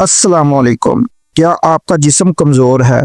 अस्सलामुअलैकुम। क्या आपका जिस्म कमज़ोर है?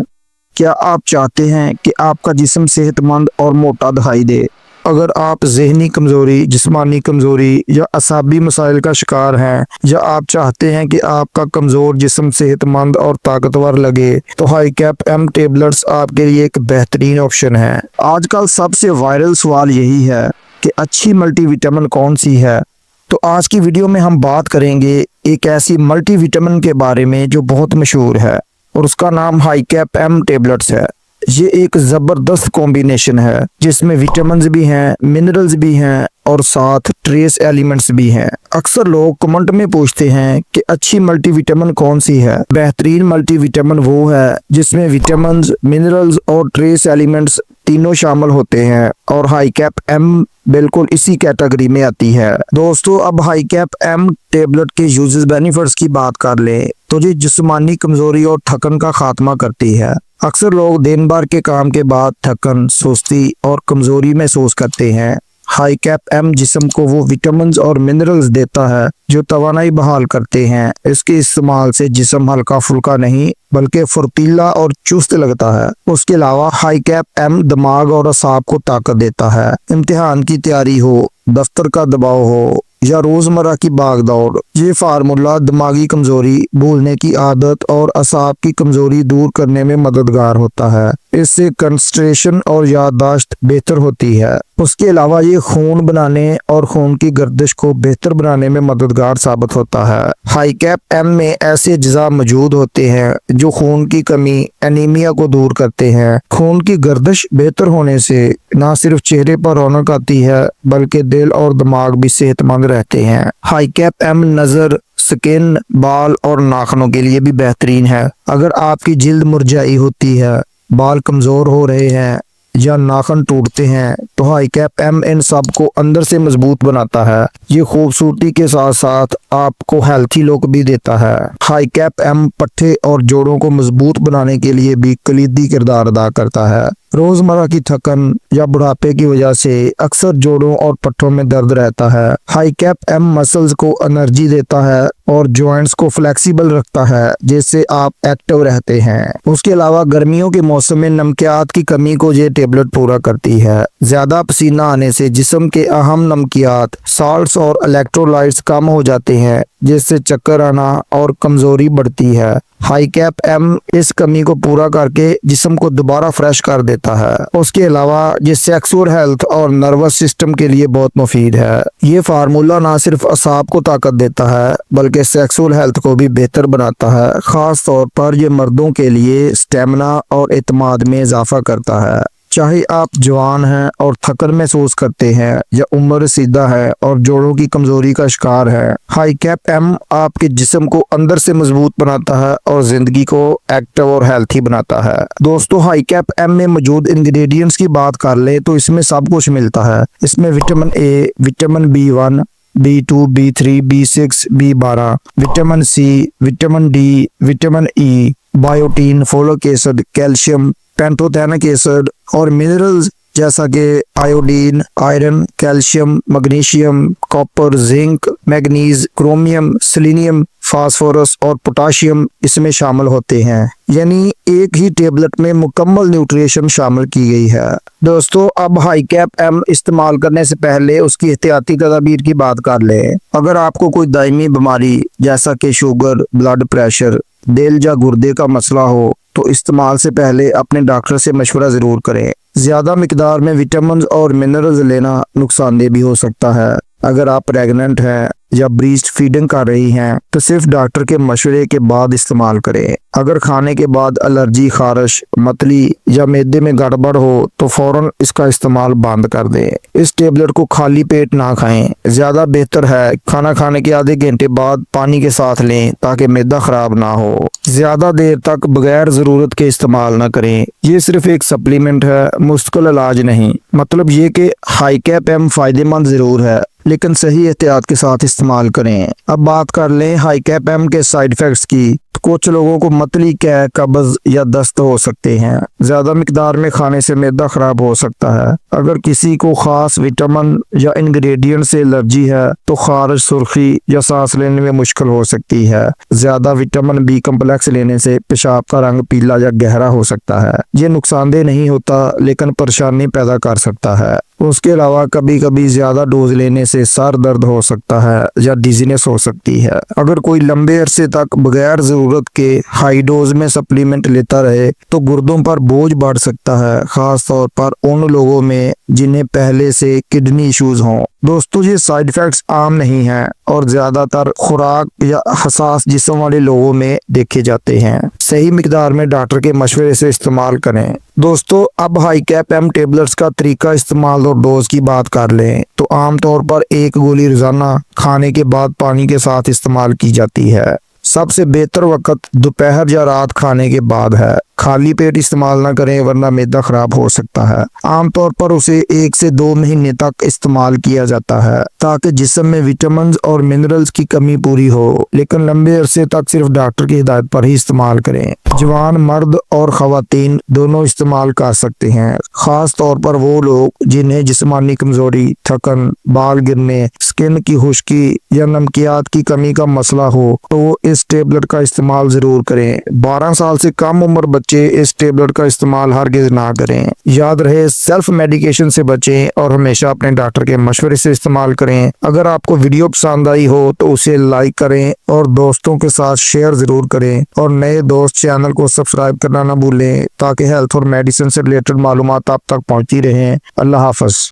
क्या आप चाहते हैं कि आपका जिस्म सेहतमंद और मोटा दिखाई दे? अगर आप ज़हनी कमज़ोरी, जिस्मानी कमज़ोरी या असाबी मसाइल का शिकार हैं, या आप चाहते हैं कि आपका कमज़ोर जिस्म सेहतमंद और ताकतवर लगे, तो हाई कैप एम टेबलेट्स आपके लिए एक बेहतरीन ऑप्शन है। आजकल सबसे वायरल सवाल यही है कि अच्छी मल्टीविटामिन कौन सी है। तो आज की वीडियो में हम बात करेंगे एक ऐसी मल्टीविटामिन के बारे में जो बहुत मशहूर है और उसका नाम हाई कैप एम टेबलेट्स है। ये एक ज़बरदस्त कॉम्बिनेशन है जिसमें विटामिन्स भी हैं, मिनरल्स भी हैं और साथ ट्रेस एलिमेंट्स भी हैं। अक्सर लोग कमेंट में पूछते हैं कि अच्छी मल्टीविटामिन कौन सी है। बेहतरीन मल्टीविटामिन वो है जिसमें विटामिन्स, मिनरल्स और ट्रेस एलिमेंट्स तीनों शामिल होते हैं और हाई कैप एम बिल्कुल इसी कैटेगरी में आती है। दोस्तों, अब हाई कैप एम टेबलेट के यूजेस बेनिफिट्स की बात कर लें तो ये जिस्मानी कमजोरी और थकन का खात्मा करती है। अक्सर लोग दिन भर के काम के बाद थकन, सुस्ती और कमजोरी महसूस करते हैं। हाई कैप एम जिस्म को वो विटामिन्स और मिनरल्स देता है जो तवानाई बहाल करते हैं। इसके इस्तेमाल से जिस्म हल्का फुल्का नहीं बल्कि फुर्तीला और चुस्त लगता है। उसके अलावा हाई कैप एम दिमाग और असाब को ताकत देता है। इम्तिहान की तैयारी हो, दफ्तर का दबाव हो या रोजमर्रा की भागदौड़, ये फार्मूला दिमागी कमजोरी, भूलने की आदत और असाब की कमजोरी दूर करने में मददगार होता है। इससे कंसंट्रेशन और याददाश्त बेहतर होती है। उसके अलावा ये खून बनाने और खून की गर्दिश को बेहतर बनाने में मददगार साबित होता है। हाई कैप एम में ऐसे अज्जा मौजूद होते हैं जो खून की कमी, एनीमिया को दूर करते हैं। खून की गर्दिश बेहतर होने से न सिर्फ चेहरे पर रौनक आती है बल्कि दिल और दिमाग भी सेहतमंद रहते हैं। हाई कैप एम नजर, स्किन, बाल और नाखूनों के लिए भी बेहतरीन है। अगर आपकी जिल्द मुरझाई होती है, बाल कमजोर हो रहे हैं या नाखून टूटते हैं तो हाई कैप एम इन सब को अंदर से मजबूत बनाता है। ये खूबसूरती के साथ साथ आपको हेल्थी लुक भी देता है। हाई कैप एम पट्टे और जोड़ों को मजबूत बनाने के लिए भी कलीदी किरदार अदा करता है। रोजमर्रा की थकन या बुढ़ापे की वजह से अक्सर जोड़ों और पट्टों में दर्द रहता है। हाई कैप एम मसल्स को एनर्जी देता है और जॉइंट्स को फ्लेक्सिबल रखता है जिससे आप एक्टिव रहते हैं। उसके अलावा गर्मियों के मौसम में नमकियात की कमी को ये टेबलेट पूरा करती है। ज्यादा पसीना आने से जिस्म के अहम नमकियात, साल्ट्स और इलेक्ट्रोलाइट्स कम हो जाते हैं जिससे चक्कर आना और कमजोरी बढ़ती है। हाई कैप एम इस कमी को पूरा करके जिस्म को दोबारा फ्रेश कर देता है। उसके अलावा ये सेक्सुअल हेल्थ और नर्वस सिस्टम के लिए बहुत मुफीद है। ये फार्मूला ना सिर्फ असाब को ताकत देता है बल्कि सेक्सुअल हेल्थ को भी बेहतर बनाता है। खास तौर पर ये मर्दों के लिए स्टेमिना और एतमाद में इजाफा करता है। चाहे आप जवान हैं और थकन महसूस करते हैं या उम्र रसीदा है और जोड़ों की कमजोरी का शिकार है, हाई कैप एम आपके जिस्म को अंदर से मजबूत बनाता है और जिंदगी को एक्टिव और हेल्थी बनाता है। दोस्तों, हाई कैप एम में मौजूद इंग्रेडिएंट्स की बात कर ले तो इसमें सब कुछ मिलता है। इसमें vitamin A, vitamin B1, B2, B3, B6, B12, vitamin C, vitamin D, vitamin E, biotin, folic acid, calcium, pantothenic acid और मिनरल्स जैसा कि iodine, iron, calcium, magnesium, copper, zinc, manganese, chromium, selenium, phosphorus और potassium इसमें शामिल होते हैं। यानी एक ही टेबलेट में मुकम्मल न्यूट्रिशन शामिल की गई है। दोस्तों, अब हाई कैप एम इस्तेमाल करने से पहले उसकी एहतियाती तदाबीर की बात कर लें। अगर आपको कोई दायमी बीमारी जैसा कि शुगर, ब्लड प्रेशर, दिल या गुर्दे का मसला हो तो इस्तेमाल से पहले अपने डॉक्टर से मशवरा जरूर करें। ज्यादा मिकदार में विटामिन और मिनरल्स लेना नुकसानदेह भी हो सकता है। अगर आप प्रेग्नेंट हैं या ब्रीस्ट फीडिंग कर रही हैं तो सिर्फ डॉक्टर के मशवरे के बाद इस्तेमाल करें। अगर खाने के बाद एलर्जी, खारिश, मतली या मैदे में गड़बड़ हो तो फौरन इसका इस्तेमाल बंद कर दें। इस टेबलेट को खाली पेट ना खाएं। ज्यादा बेहतर है खाना खाने के आधे घंटे बाद पानी के साथ लें ताकि मैदा खराब ना हो। ज्यादा देर तक बगैर जरूरत के इस्तेमाल ना करें। ये सिर्फ एक सप्लीमेंट है, मुस्तकिल इलाज नहीं। मतलब ये कि हाई कैप एम फायदेमंद जरूर है लेकिन सही एहतियात के साथ इस्तेमाल करें। अब बात कर लें हाई कैप एम के साइड इफेक्ट्स की। कुछ लोगों को मतली कै, कब्ज या दस्त हो सकते हैं। ज्यादा मिकदार में खाने से मैदा खराब हो सकता है। अगर किसी को खास विटामिन या इंग्रेडिएंट से एलर्जी है तो खारिश, सुर्खी या सांस लेने में मुश्किल हो सकती है। ज्यादा विटामिन बी कम्प्लेक्स लेने से पेशाब का रंग पीला या गहरा हो सकता है। ये नुकसानदेह नहीं होता लेकिन परेशानी पैदा कर सकता है। उसके अलावा कभी कभी ज्यादा डोज लेने से सर दर्द हो सकता है या डिजीनेस हो सकती है। अगर कोई लंबे अरसे तक बगैर जरूरत के हाई डोज में सप्लीमेंट लेता रहे तो गुर्दों पर बोझ बढ़ सकता है, खास तौर पर उन लोगों में जिन्हें पहले से किडनी इश्यूज हों। दोस्तों, ये साइड इफेक्ट्स आम नहीं हैं और ज्यादातर खुराक या हसास जिस्म वाले लोगों में देखे जाते हैं। सही मिकदार में डॉक्टर के मशवरे से इस्तेमाल करें। दोस्तों, अब हाई कैप एम टेबलेट्स का तरीका इस्तेमाल और डोज की बात कर लें तो आमतौर पर एक गोली रोजाना खाने के बाद पानी के साथ इस्तेमाल की जाती है। सबसे बेहतर वक्त दोपहर या रात खाने के बाद है। खाली पेट इस्तेमाल ना करें वरना मैदा खराब हो सकता है। आमतौर पर उसे 1 से 2 महीने तक इस्तेमाल किया जाता है ताकि जिस्म में विटामिन और मिनरल्स की कमी पूरी हो, लेकिन लंबे अरसे तक सिर्फ डॉक्टर की हिदायत पर ही इस्तेमाल करें। जवान मर्द और खवातीन दोनों इस्तेमाल कर सकते हैं, खास तौर पर वो लोग जिन्हें जिस्मानी कमजोरी, थकन, बाल गिरने, स्किन की खुश्की या नमकियात की कमी का मसला हो तो वो इस टेबलेट का इस्तेमाल जरूर करें। 12 साल से कम उम्र बच्चे इस टेबलेट का इस्तेमाल हरगिज ना करें। याद रहे, सेल्फ मेडिकेशन से बचें और हमेशा अपने डॉक्टर के मशवरे से इस्तेमाल करें। अगर आपको वीडियो पसंद आई हो तो उसे लाइक करें और दोस्तों के साथ शेयर जरूर करें और नए दोस्त चैनल को सब्सक्राइब करना ना भूलें ताकि हेल्थ और मेडिसिन से रिलेटेड मालूमात आप तक पहुंचती रहें। अल्लाह हाफ़िज़।